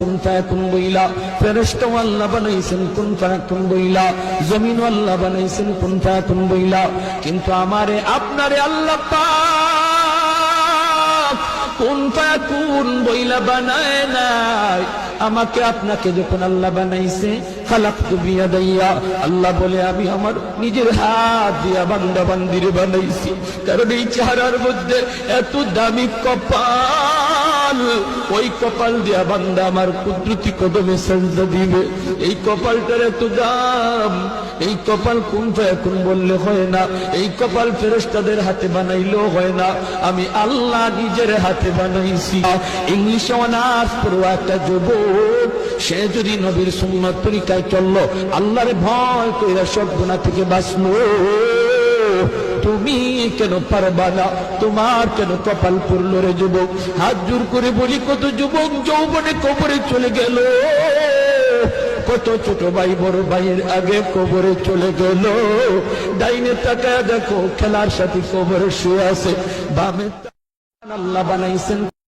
কুন ফায়াকুন বইলা, ফেরেশতা আল্লাহ বানাইছেন কুন ফায়াকুন বইলা, জমিন আল্লাহ বানাইছেন কুন ফায়াকুন বইলা। কিন্তু আমারে আপনারে আল্লাহ পাক কুন ফায়াকুন বইলা বানায় নাই। আমাকে আপনাকে যখন আল্লাহ বানাইছে, খালাকতু বিয়াদাইয়া, আল্লাহ বলে আমি আমার নিজের হাত দিয়া বান্দা বান্দিরে বানাইছি। কারণ এই চেহারার মধ্যে এত দামি কপাল, ওই কপাল দিয়া বান্দা আমার কুদরতি কদমে সেজদা দিবে। এই কপালটার এত দাম। এই কপাল কুন ফায়াকুন বললে হয় না, এই কপাল ফেরেশতাদের হাতে বানাইলেও হয় না, আমি আল্লাহ নিজের হাতে বানাইছি। ইংলিশে অনার্স পড়ুয়া একটা যুবক, সে যদি নবীর সুন্নাত তরিকায় চললো, আল্লাহরে ভয় কইরা সব গুনাহ থেকে বাঁচলো, তুমি কেন পারবা না? তোমার কেন কপাল পড়লো রে যুবক? হাত জোর করে বলি, কত যুবক যৌবনে কবরে চলে গেল, কত ছোট ভাই বড় ভাইয়ের আগে কবরে চলে গেল। ডাইনে তাকায় দেখো খেলার সাথে কবরে শুয়ে আছে, বামে আল্লাহ বানাইছেন